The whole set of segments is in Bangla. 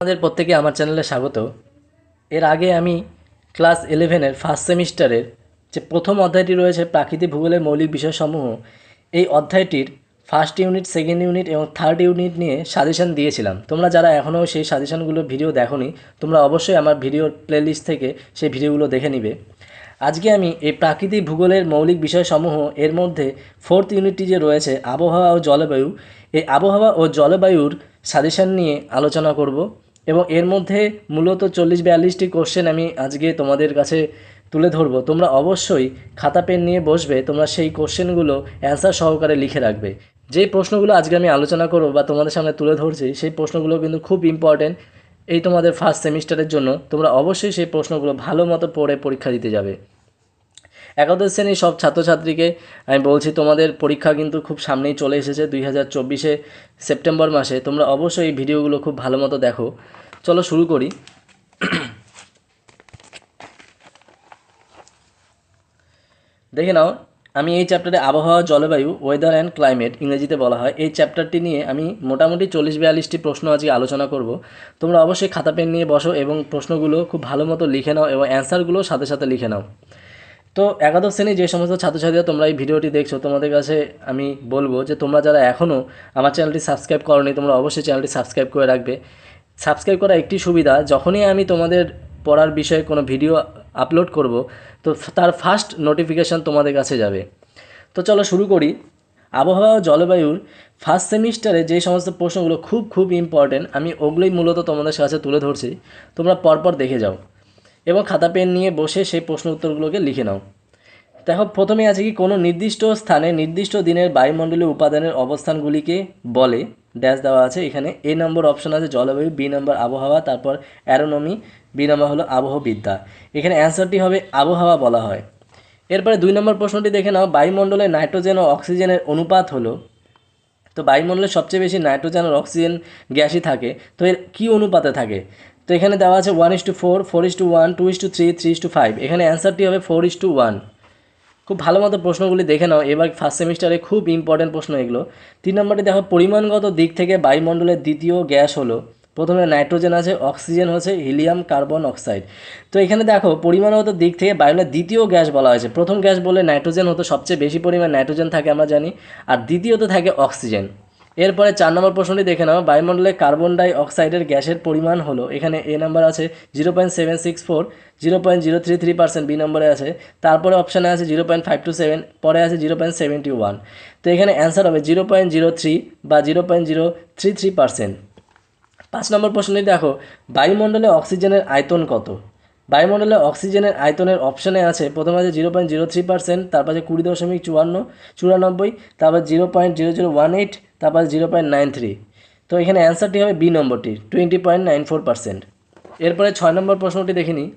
আমাদের প্রত্যেকে আমার চ্যানেলে স্বাগত। এর আগে আমি ক্লাস 11-এর ফার্স্ট সেমিস্টারের যে প্রথম অধ্যায়টি রয়েছে প্রাকৃতিক ভূগোলের মৌলিক বিষয়সমূহ, এই অধ্যায়টির ফার্স্ট ইউনিট, সেকেন্ড ইউনিট এবং থার্ড ইউনিট নিয়ে সাজেশন দিয়েছিলাম। তোমরা যারা এখনও সেই সাজেশনগুলো ভিডিও দেখোনি, তোমরা অবশ্যই আমার ভিডিওর প্লেলিস্ট থেকে সেই ভিডিওগুলো দেখে নিবে। আজকে আমি এই প্রাকৃতিক ভূগোলের মৌলিক বিষয়সমূহ এর মধ্যে ফোর্থ ইউনিটটি যে রয়েছে আবহাওয়া ও জলবায়ু, এই আবহাওয়া ও জলবায়ুর সাজেশন নিয়ে আলোচনা করব এবং এর মধ্যে মূলত 40-42টি কোশ্চেন আমি আজকে তোমাদের কাছে তুলে ধরবো। তোমরা অবশ্যই খাতা পেন নিয়ে বসবে, তোমরা সেই কোশ্চেনগুলো অ্যান্সার সহকারে লিখে রাখবে। যেই প্রশ্নগুলো আজকে আমি আলোচনা করব বা তোমাদের সামনে তুলে ধরছি, সেই প্রশ্নগুলো কিন্তু খুব ইম্পর্টেন্ট এই তোমাদের ফার্স্ট সেমিস্টারের জন্য। তোমরা অবশ্যই সেই প্রশ্নগুলো ভালো মতো পড়ে পরীক্ষা দিতে যাবে। একাদশ শ্রেণীর সব ছাত্রছাত্রীকে আমি বলছি, তোমাদের পরীক্ষা কিন্তু খুব সামনেই চলে এসেছে 2024 সেপ্টেম্বর মাসে। তোমরা অবশ্যই এই ভিডিওগুলো খুব ভালো মতো দেখো। চলো শুরু করি। দেখে নাও, আমি এই চ্যাপ্টারে আবহাওয়া জলবায়ু, ওয়েদার অ্যান্ড ক্লাইমেট ইংরেজিতে বলা হয়, এই চ্যাপ্টারটি নিয়ে আমি মোটামুটি 40-42টি প্রশ্ন আজকে আলোচনা করব। তোমরা অবশ্যই খাতা পেন নিয়ে বসো এবং প্রশ্নগুলো খুব ভালো মতো লিখে নাও এবং অ্যান্সারগুলো সাথে সাথে লিখে নাও। তো একাদশ শ্রেণী যে সমস্ত ছাত্রছাত্রীরা তোমরা এই ভিডিওটি দেখছো, তোমাদের কাছে আমি বলবো যে তোমরা যারা এখনও আমার চ্যানেলটি সাবস্ক্রাইব করোনি, তোমরা অবশ্যই চ্যানেলটি সাবস্ক্রাইব করে রাখবে। সাবস্ক্রাইব করা একটি সুবিধা, যখনই আমি তোমাদের পড়ার বিষয়ে কোনো ভিডিও আপলোড করব, তো তার ফার্স্ট নোটিফিকেশান তোমাদের কাছে যাবে। তো চলো শুরু করি। আবহাওয়া ও জলবায়ুর ফার্স্ট সেমিস্টারে যে সমস্ত প্রশ্নগুলো খুব খুব ইম্পর্টেন্ট, আমি ওগুলোই মূলত তোমাদের কাছে তুলে ধরছি। তোমরা পরপর দেখে যাও এবং খাতা পেন নিয়ে বসে সেই প্রশ্ন উত্তরগুলোকে লিখে নাও। দেখো, প্রথমে আছে কি, কোনো নির্দিষ্ট স্থানে নির্দিষ্ট দিনের বায়ুমণ্ডলীয় উপাদানের অবস্থানগুলিকে বলে ড্যাশ দেওয়া আছে। এখানে এ নম্বর অপশন আছে জলবায়ু, বি নম্বর আবহাওয়া, তারপর অ্যারোনমি, বি নম্বর হলো আবহবিদ্যা। এখানে অ্যান্সারটি হবে আবহাওয়া বলা হয়। এরপরে 2 নম্বর প্রশ্নটি দেখে নাও, বায়ুমণ্ডলে নাইট্রোজেন ও অক্সিজেনের অনুপাত হলো। তো বায়ুমণ্ডলে সবচেয়ে বেশি নাইট্রোজেন আর অক্সিজেন গ্যাসই থাকে, তো এর কী অনুপাতে থাকে? তো এখানে দেওয়া আছে 1:4, 4:1, 2:3, 3:5। এখানে অ্যান্সারটি হবে 4:1। খুব ভালো মতো প্রশ্নগুলি দেখে নাও, এবার ফার্স্ট সেমিস্টারে খুব ইম্পর্টেন্ট প্রশ্ন এগুলো। 3 নম্বরটি দেখো, পরিমাণগত দিক থেকে বায়ুমণ্ডলের দ্বিতীয় গ্যাস হলো। প্রথমে নাইট্রোজেন আছে, অক্সিজেন হচ্ছে হিলিয়াম, কার্বন অক্সাইড। তো এখানে দেখো, পরিমাণগত দিক থেকে বায়ুমণ্ডলের দ্বিতীয় গ্যাস বলা হয়েছে। প্রথম গ্যাস বলে নাইট্রোজেন হতো, সবচেয়ে বেশি পরিমাণ নাইট্রোজেন থাকে আমরা জানি, আর দ্বিতীয়ত থাকে অক্সিজেন। এরপরে 4 নম্বর প্রশ্নটি দেখে নাও, বায়ুমণ্ডলে কার্বন ডাই অক্সাইডের গ্যাসের পরিমাণ হলো। এখানে এ নাম্বার আছে 0.764, 0.033%, বি নম্বরে আছে, তারপরে অপশানে আছে 0.527, পরে আছে 0.71। তো এখানে অ্যান্সার হবে 0.03 বা 0.033%। 5 নম্বর প্রশ্নটি দেখো, বায়ুমণ্ডলে অক্সিজেনের আয়তন কত? বায়ুমণ্ডলে অক্সিজেনের আয়তনের অপশানে আছে, প্রথমে আছে 0.03%, তারপর আছে 20.94, তারপর 0.0018, তারপর 0.93। তো এখানে অ্যান্সারটি হবে বি নম্বরটি, 20.94%। এরপরে 6 নম্বর প্রশ্নটি দেখে নিই,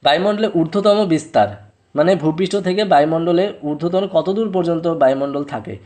বায়ুমণ্ডলের ঊর্ধ্বতম বিস্তার, মানে ভূপৃষ্ঠ থেকে বায়ুমণ্ডলের ঊর্ধ্বতন কত দূর পর্যন্ত বায়ুমণ্ডল থাকে?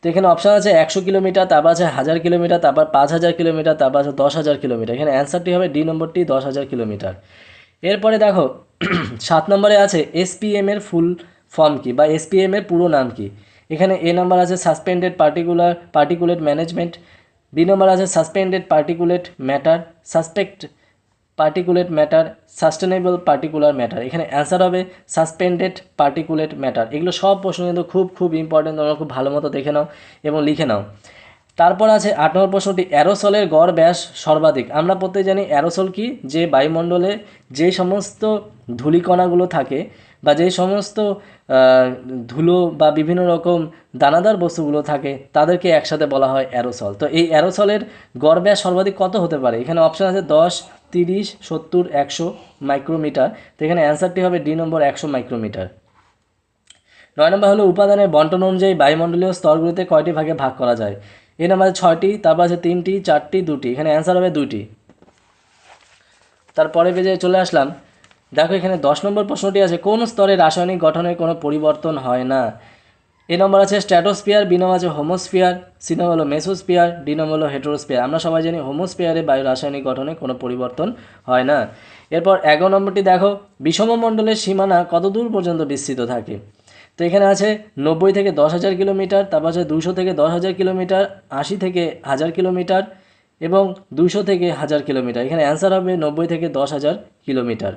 তো এখানে অপশান আছে 100 কিলোমিটার, তারপর আছে 1000 কিলোমিটার, তারপর 5000 কিলোমিটার, তারপর আছে 10,000 কিলোমিটার। এখানে অ্যান্সারটি হবে ডি নম্বরটি, 10,000 কিলোমিটার। এরপরে দেখো 7 নম্বরে আছে এসপিএম এর ফুল ফর্ম কি বা এসপিএম এর পুরো নাম কি? এখানে এ নাম্বার আছে সাসপেন্ডেড পার্টিকুলেট ম্যানেজমেন্ট, বি নম্বর আছে suspended particulate matter, suspect particulate matter, sustainable particular matter. এখানে অ্যান্সার হবে সাসপেন্ডেড পার্টিকুলেট ম্যাটার। এগুলো সব প্রশ্ন কিন্তু খুব খুব ইম্পর্টেন্ট, তোমরা খুব ভালো মতো দেখে নাও এবং লিখে নাও। তারপর আছে 8 নম্বর প্রশ্নটি, অ্যারোসলের গড় ব্যাস সর্বাধিক। আমরা প্রত্যেকে জানি অ্যারোসল কি, যে বায়ুমণ্ডলে যে সমস্ত ধূলিকণাগুলো থাকে বা যে সমস্ত ধুলো বা বিভিন্ন রকম দানাদার বস্তুগুলো থাকে, তাদেরকে একসাথে বলা হয় অ্যারোসল। তো এই অ্যারোসলের গড় ব্যাস সর্বাধিক কত হতে পারে? এখানে অপশান আছে 10, 30, 70, 100 মাইক্রোমিটার। তো এখানে অ্যান্সারটি হবে ডি নম্বর, 100 মাইক্রোমিটার। 9 নম্বর হলো উপাদানের বন্টন অনুযায়ী বায়ুমণ্ডলীয় স্তরগুলিতে কয়টি ভাগে ভাগ করা যায়? এই নাম্বার 6টি, তারপর আছে 3টি, 4টি, 2টি। এখানে অ্যান্সার হবে 2টি। তারপরে পেজে চলে আসলাম। দেখো এখানে 10 নম্বর প্রশ্নটি আছে, কোন স্তরে রাসায়নিক গঠনের কোনো পরিবর্তন হয় না? এ নম্বর আছে স্ট্র্যাটোস্ফিয়ার, বি নম্বর আছে হোমোস্ফিয়ার, সি নম্বর হলো মেসোস্ফিয়ার, ডি নম্বর হলো হেটেরোস্ফিয়ার। আমরা সবাই জানি হোমোস্ফিয়ারে বায়ু রাসায়নিক গঠনে কোনো পরিবর্তন হয় না। এরপর 11 নম্বরটি দেখো, বিষমমণ্ডলের সীমানা কত দূর পর্যন্ত বিস্তৃত থাকে? তো এখানে আছে 90 থেকে 10,000 কিলোমিটার, তারপর আছে 200 থেকে 10,000 কিলোমিটার, 80 থেকে 1000 কিলোমিটার, এবং 200 থেকে 1000 কিলোমিটার। এখানে অ্যান্সার হবে 90 থেকে 10,000 কিলোমিটার।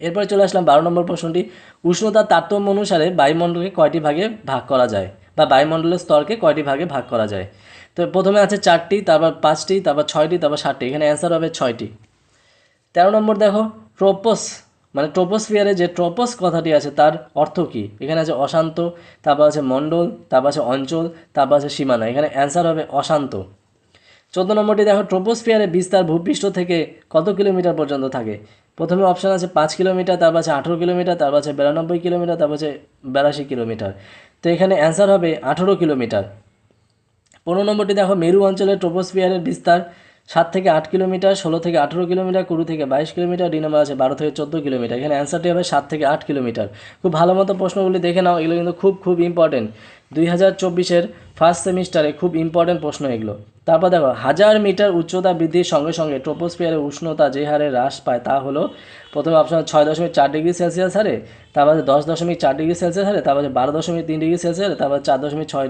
এরপরে চলে আসলাম 12 নম্বর প্রশ্নটি, উষ্ণতার তারতম্য অনুসারে বায়ুমণ্ডলকে কয়টি ভাগে ভাগ করা যায়, বা বায়ুমণ্ডলের স্তরকে কয়টি ভাগে ভাগ করা যায়? তো প্রথমে আছে 4টি, তারপর 5টি, তারপর 6টি, তারপর 7টি। এখানে অ্যান্সার হবে 6টি। 13 নম্বর দেখো, ট্রোপোস মানে ট্রোপোস্ফিয়ারে যে ট্রোপোস কথাটি আছে তার অর্থ কী? এখানে আছে অশান্ত, তারপর আছে মণ্ডল, তারপর আছে অঞ্চল, তারপর আছে সীমানা। এখানে অ্যান্সার হবে অশান্ত। 14 নম্বরটি দেখো, ট্রোপোস্ফিয়ারে বিস্তার ভূপৃষ্ঠ থেকে কত কিলোমিটার পর্যন্ত থাকে? প্রথমে অপশান আছে 5 কিলোমিটার, তারপর আছে 18 কিলোমিটার, তারপর আছে 92 কিলোমিটার, তারপর আছে 82 কিলোমিটার। তো এখানে অ্যান্সার হবে 18 কিলোমিটার। 15 নম্বরটি দেখো, মেরু অঞ্চলের ট্রোপোস্ফিয়ারের বিস্তার 7 থেকে 8 কিলোমিটার, 16 থেকে 18 কিলোমিটার, 20 থেকে 22 কিলোমিটার, ডি নম্বর আছে 12 থেকে 14 কিলোমিটার। এখানে অ্যান্সারটি হবে 7 থেকে 8 কিলোমিটার। খুব ভালো মতো প্রশ্নগুলি দেখে নাও, এগুলো কিন্তু খুব খুব ইম্পর্টেন্ট। 2024-এর ফার্স্ট সেমিস্টারে খুব ইম্পর্টেন্ট প্রশ্ন এগুলো। তারপর দেখো, 1000 মিটার উচ্চতা বৃদ্ধির সঙ্গে সঙ্গে ট্রোপোস্ফিয়ারের উষ্ণতা যে হারে হ্রাস পায় তা হলো, প্রথমে অপশন 6.4 ডিগ্রি সেলসিয়াস হারে, তারপর 10.4 ডিগ্রি সেলসিয়াস হারে, তারপর 12.3 ডিগ্রি সেলসিয়াস হারে, তারপর 4.6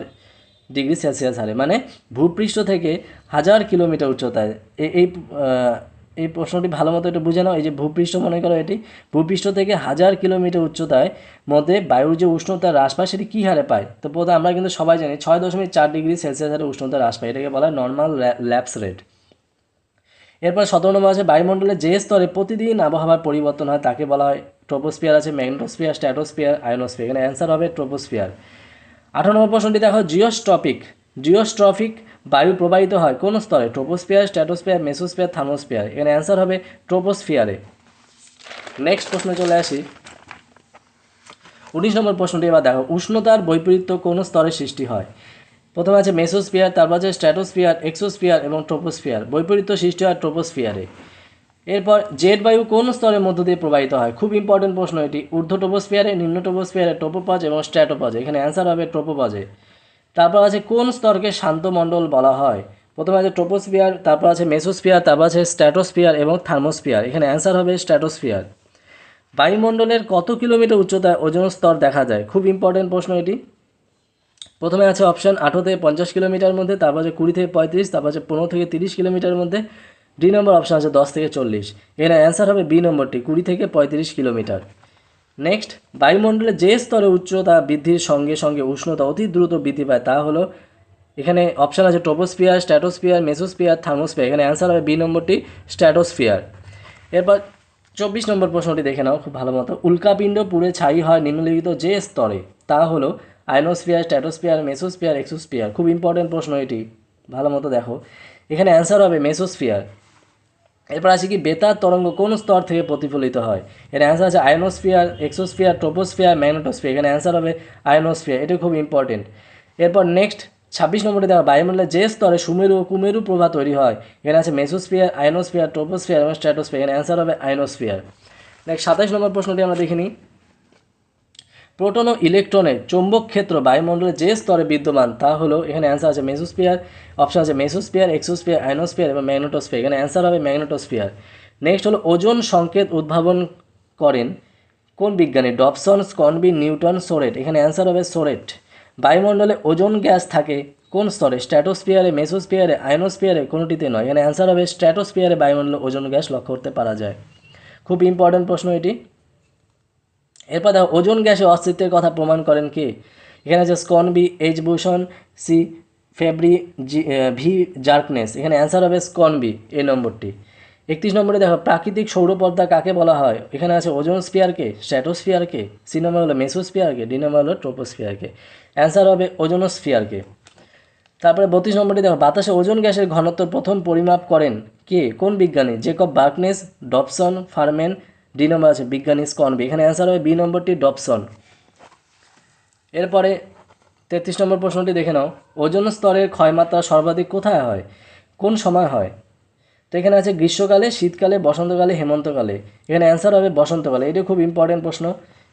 ডিগ্রি সেলসিয়াস হারে, মানে ভূপৃষ্ঠ থেকে 1000 কিলোমিটার উচ্চতায়। এই এই প্রশ্নটি ভালো মতো একটু বুঝে নাও। এই যে ভূপৃষ্ঠ, মনে করো এটি ভূপৃষ্ঠ থেকে 1000 কিলোমিটার উচ্চতায় মধ্যে বায়ুর যে উষ্ণতা হ্রাস পায় সেটি কী হারে পায়? তো প্রথমে আমরা কিন্তু সবাই জানি 6.4 ডিগ্রি সেলসিয়াস হারে উষ্ণতা হ্রাস পায়, এটাকে বলা হয় নর্মাল ল্যাপস রেট। এরপর 17 নম্বর আছে, বায়ুমণ্ডলে যে স্তরে প্রতিদিন আবহাওয়ার পরিবর্তন হয় তাকে বলা হয় ট্রোপোস্ফিয়ার আছে, ম্যাগনেটোস্ফিয়ার, স্ট্র্যাটোস্ফিয়ার, আয়োনোস্ফিয়ার। এখানে অ্যান্সার হবে ট্রোপোস্ফিয়ার। 18 নম্বর প্রশ্নটি দেখো, জিওস্ট্রফিক বায়ু প্রবাহিত হয় কোন স্তরে? Troposphere, stratosphere, mesosphere, thermosphere. এখানে অ্যান্সার হবে ট্রোপোস্ফিয়ারে। নেক্সট প্রশ্ন চলে আসি, 19 নম্বর প্রশ্নটি এবার দেখো, উষ্ণতার বৈপরীত্য কোন স্তরে সৃষ্টি হয়? প্রথমে আছে মেসোস্ফিয়ার, তারপর আছে স্ট্র্যাটোস্ফিয়ার, এক্সোস্ফিয়ার এবং ট্রোপোস্ফিয়ার। বৈপরীত্য সৃষ্টি হয় ট্রোপোস্ফিয়ারে। এরপর জেট বায়ু কোন স্তরের মধ্য দিয়ে প্রবাহিত হয়? খুব ইম্পর্টেন্ট প্রশ্ন এটি। ঊর্ধ্ব ট্রোপোস্ফিয়ারে, নিম্ন ট্রোপোস্ফিয়ারে, ট্রোপোপজ এবং স্ট্র্যাটোপজে। এখানে অ্যান্সার হবে ট্রোপোপজে। তারপর আছে কোন স্তরকে শান্ত মণ্ডল বলা হয়? প্রথমে আছে ট্রোপোস্ফিয়ার, তারপর আছে মেসোস্ফিয়ার, তারপর আছে স্ট্র্যাটোস্ফিয়ার এবং থার্মোস্ফিয়ার। এখানে অ্যান্সার হবে স্ট্র্যাটোস্ফিয়ার। বায়ুমণ্ডলের কত কিলোমিটার উচ্চতায় ওজোন স্তর দেখা যায়? খুব ইম্পর্টেন্ট প্রশ্ন এটি। প্রথমে আছে অপশান 18 থেকে 50 কিলোমিটার মধ্যে, তারপর আছে 20 থেকে 35, তারপর আছে 15 থেকে 30 কিলোমিটার মধ্যে, ডি নম্বর অপশান আছে 10 থেকে 40। এখানে অ্যান্সার হবে বি নম্বরটি, 20 থেকে 35 কিলোমিটার। নেক্সট, বায়ুমণ্ডলে যে স্তরে উচ্চতা বৃদ্ধির সঙ্গে সঙ্গে উষ্ণতা অতি দ্রুত বৃদ্ধি পায় তা হলো, এখানে অপশান আছে ট্রোপোস্ফিয়ার, স্ট্র্যাটোস্ফিয়ার, মেসোস্ফিয়ার, থার্মোস্ফিয়ার। এখানে অ্যান্সার হবে বি নম্বরটি, স্ট্র্যাটোস্ফিয়ার। এরপর 24 নম্বর প্রশ্নটি দেখে নাও খুব ভালো মতো, উল্কাপিণ্ড পুড়ে ছাই হয় নিম্নলিখিত যে স্তরে তা হলো আয়নোস্ফিয়ার, স্ট্র্যাটোস্ফিয়ার, মেসোস্ফিয়ার, এক্সোস্ফিয়ার। খুব ইম্পর্টেন্ট প্রশ্ন এটি, ভালো মতো দেখো। এখানে অ্যান্সার হবে মেসোস্ফিয়ার। এরপর আসি কি, বেতার তরঙ্গ কোন স্তর থেকে প্রতিফলিত হয়? এর অ্যান্সার আছে আয়নোস্ফিয়ার, এক্সোস্ফিয়ার, ট্রোপোস্ফিয়ার, ম্যাগনেটোস্ফিয়ার। এখানে অ্যান্সার হবে আয়নোস্ফিয়ার, এটা খুব ইম্পর্টেন্ট। এরপর নেক্সট 26 নম্বরে দেওয়া, বায়ুমণ্ডলের যে স্তরে সুমেরু ও কুমেরু প্রভা তৈরি হয়? এখানে আছে মেসোস্ফিয়ার, আয়নোস্ফিয়ার, ট্রোপোস্ফিয়ার এবং স্ট্র্যাটোস্ফিয়ার। এখানে অ্যান্সার হবে আয়নোস্ফিয়ার। নেক্সট 27 নম্বর প্রশ্নটি আমরা দেখে নিই, প্রোটন ও ইলেকট্রনের চৌম্বক ক্ষেত্র বায়ুমণ্ডলের যে স্তরে বিদ্যমান তা হলো, এখানে অ্যান্সার আছে মেসোস্ফিয়ার, অপশন আছে মেসোস্ফিয়ার, এক্সোস্ফিয়ার, আয়নোস্ফিয়ার এবং ম্যাগনেটোস্ফিয়ার। এখানে অ্যান্সার হবে ম্যাগনেটোস্ফিয়ার। নেক্সট হলো ওজোন সংকেত উদ্ভাবন করেন কোন বিজ্ঞানী? Dobson, Schonbein, Newton, Soret. এখানে অ্যান্সার হবে সোরেট। বায়ুমণ্ডলে ওজোন গ্যাস থাকে কোন স্তরে? স্ট্র্যাটোস্ফিয়ারে, মেসোস্ফিয়ারে, আয়নোস্ফিয়ারে, কোনোটিতে নয়। এখানে অ্যান্সার হবে স্ট্র্যাটোস্ফিয়ারে বায়ুমণ্ডলে ওজোন গ্যাস লক্ষ্য করতে পারা যায়। খুব ইম্পর্টেন্ট প্রশ্ন এটি। এরপর দেখো, ওজোন গ্যাসের অস্তিত্বের কথা প্রমাণ করেন কে? এখানে আছে স্কনবি, H Busan, C Fabri, V জার্কনেস। এখানে অ্যান্সার হবে স্কনবি, এই নম্বরটি। 31 নম্বরে দেখো, প্রাকৃতিক সৌরপর্দা কাকে বলা হয়? এখানে আছে ওজোন স্ফিয়ারকে, স্ট্র্যাটোস্ফিয়ারকে, সি নম্বর হলো মেসোস্ফিয়ারকে, ডি নম্বর হলো ট্রোপোস্ফিয়ারকে। অ্যান্সার হবে ওজোনোস্ফিয়ারকে। তারপরে 32 নম্বরটি দেখো, বাতাসে ওজোন গ্যাসের ঘনত্ব প্রথম পরিমাপ করেন কে? কোন বিজ্ঞানী? জেকব বার্কনেস, ডবসন, ফারম্যান, ডি নম্বর আছে বিজ্ঞানী স্কনবি। এখানে অ্যান্সার হবে বি নম্বরটি, ডবসন। এরপরে 33 নম্বর প্রশ্নটি দেখে নাও, ওজোন স্তরের ক্ষয়মাত্রা সর্বাধিক কোথায় হয়? কোন সময় হয়? তো এখানে আছে গ্রীষ্মকালে, শীতকালে, বসন্তকালে, হেমন্তকালে। এখানে অ্যান্সার হবে বসন্তকালে, এটা খুব ইম্পর্টেন্ট প্রশ্ন।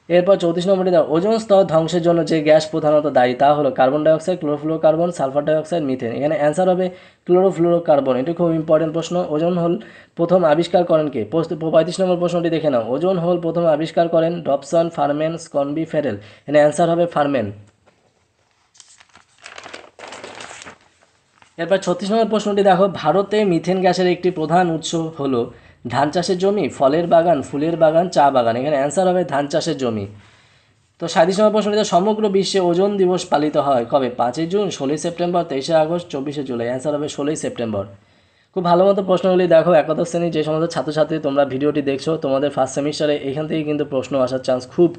এরপর 34 নম্বরটি দাও, ওজোন স্তর ধ্বংসের জন্য যে গ্যাস প্রধানত দায়ী তা হলো carbon dioxide, chlorofluorocarbon, sulphur dioxide, methane. এখানে অ্যান্সার হবে ক্লোরোফ্লোরোকার্বন, এটা খুব ইম্পর্টেন্ট প্রশ্ন। ওজোন হোল প্রথম আবিষ্কার করেন কে? 35 নম্বর প্রশ্নটি দেখে নাও, ওজোন হোল প্রথম আবিষ্কার করেন ডবসন, ফারম্যান, স্কনবি, ফেরেল। এখানে অ্যান্সার হবে ফারম্যান। এরপর 36 নম্বর প্রশ্নটি দেখো, ভারতে মিথেন গ্যাসের একটি প্রধান উৎস হলো ধান চাষের জমি, ফলের বাগান, ফুলের বাগান, চা বাগান। এখানে অ্যান্সার হবে ধান চাষের জমি। তো 37 নম্বর প্রশ্নটিতে সমগ্র বিশ্বে ওজোন দিবস পালিত হয় কবে? 5ই জুন, 16ই সেপ্টেম্বর, 23শে আগস্ট, 24শে জুলাই। অ্যান্সার হবে 16ই সেপ্টেম্বর। খুব ভালো মতো প্রশ্নগুলি দেখো। একাদশ শ্রেণীর যে সমস্ত ছাত্রছাত্রী তোমরা ভিডিওটি দেখছো, তোমাদের ফার্স্ট সেমিস্টারে এখান থেকে কিন্তু প্রশ্ন আসার চান্স খুব।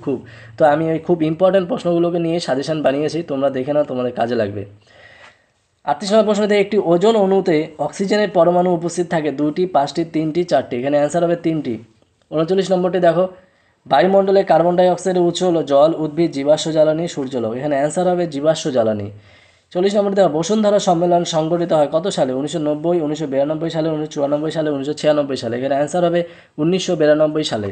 তো আমি ওই খুব ইম্পর্টেন্ট প্রশ্নগুলোকে নিয়ে সাজেশন বানিয়েছি, তোমরা দেখে নাও, তোমাদের কাজে লাগবে। 38 নম্বর প্রশ্নতে একটি ওজোন অণুতে অক্সিজেনের পরমাণু উপস্থিত থাকে 2টি, 5টি, 3টি, 4টি। এখানে অ্যান্সার হবে 3টি। 39 নম্বরটি দেখো, বায়ুমণ্ডলে কার্বন ডাই অক্সাইডের উৎস হলো জল, উদ্ভিদ, জীবাশ্ম জ্বালানি, সূর্যালোক। এখানে অ্যান্সার হবে জীবাশ্ম জ্বালানি। 40 নম্বরটি দেখো, বসুন্ধরা সম্মেলন সংগঠিত হয় কত সালে? 1990, 1992 সালে, 1994 সালে, 1996 সালে। এখানে অ্যান্সার হবে 1992 সালে।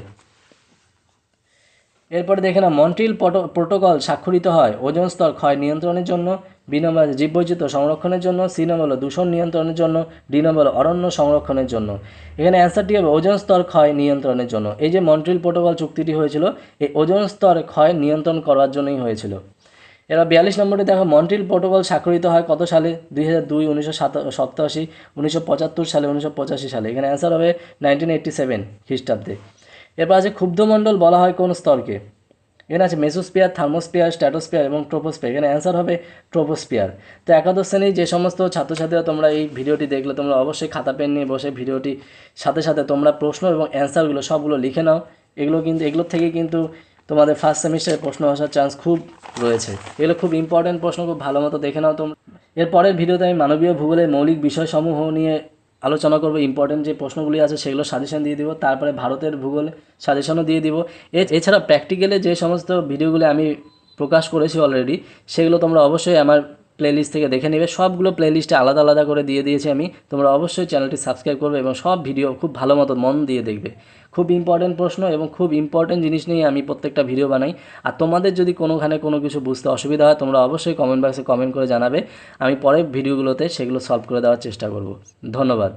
এরপরে দেখে না, মন্ট্রিল প্রোটোকল স্বাক্ষরিত হয় ওজোন স্তর ক্ষয় নিয়ন্ত্রণের জন্য, বি নম্বর জীববৈচিত্র্য সংরক্ষণের জন্য, সি নম্বর দূষণ নিয়ন্ত্রণের জন্য, ডি নম্বর অরণ্য সংরক্ষণের জন্য। এখানে অ্যান্সারটি হবে ওজোন স্তর ক্ষয় নিয়ন্ত্রণের জন্য। এই যে মন্ট্রিল প্রোটোকল চুক্তিটি হয়েছিল, এই ওজোন স্তর ক্ষয় নিয়ন্ত্রণ করার জন্যই হয়েছিল। এবার 42 নম্বরে দেখো, মন্ট্রিল প্রোটোকল স্বাক্ষরিত হয় কত সালে? 2002, 1987, 1975 সালে, 1985 সালে। এখানে অ্যান্সার হবে 1987 খ্রিস্টাব্দে। এরপর আছে ক্ষুব্ধমণ্ডল বলা হয় কোন স্তরকে? এখানে আছে মেসোস্পিয়ার, থার্মোস্পিয়ার, স্ট্র্যাটোস্পিয়ার এবং ট্রোপোস্পিয়ার। এখানে অ্যান্সার হবে ট্রোপোস্পিয়ার। তো একাদশ শ্রেণীর যে সমস্ত ছাত্রছাত্রীরা তোমরা এই ভিডিওটি দেখলে, তোমরা অবশ্যই খাতা পেন নিয়ে বসে ভিডিওটি সাথে সাথে তোমরা প্রশ্ন এবং অ্যান্সারগুলো সবগুলো লিখে নাও। এগুলোর থেকে কিন্তু তোমাদের ফার্স্ট সেমিস্টারে প্রশ্ন আসার চান্স খুব রয়েছে। এগুলো খুব ইম্পর্টেন্ট প্রশ্ন, খুব ভালো মতো দেখে নাও তোমরা। এর পরের ভিডিওতে আমি মানবীয় ভূগোলের মৌলিক বিষয়সমূহ নিয়ে আলোচনা করব। ইম্পর্টেন্ট যে প্রশ্নগুলি আছে সেগুলো সাজেশন দিয়ে দিব, তারপরে ভারতের ভূগোল সাজেশনও দিয়ে দিব। এছাড়া প্র্যাকটিক্যালে যে সমস্ত ভিডিওগুলো আমি প্রকাশ করেছি অলরেডি, সেগুলো তোমরা অবশ্যই আমার প্লেলিস্ট থেকে দেখে নেবে। সবগুলো প্লেলিস্টে আলাদা আলাদা করে দিয়ে দিয়েছি আমি। তোমরা অবশ্যই চ্যানেলটি সাবস্ক্রাইব করবে এবং সব ভিডিও খুব ভালো মতো মন দিয়ে দেখবে। খুব ইম্পর্টেন্ট প্রশ্ন এবং খুব ইম্পর্টেন্ট জিনিস নিয়ে আমি প্রত্যেকটা ভিডিও বানাই। আর তোমাদের যদি কোনোখানে কোনো কিছু বুঝতে অসুবিধা হয়, তোমরা অবশ্যই কমেন্ট বক্সে কমেন্ট করে জানাবে। আমি পরের ভিডিওগুলোতে সেগুলো সলভ করে দেওয়ার চেষ্টা করব। ধন্যবাদ।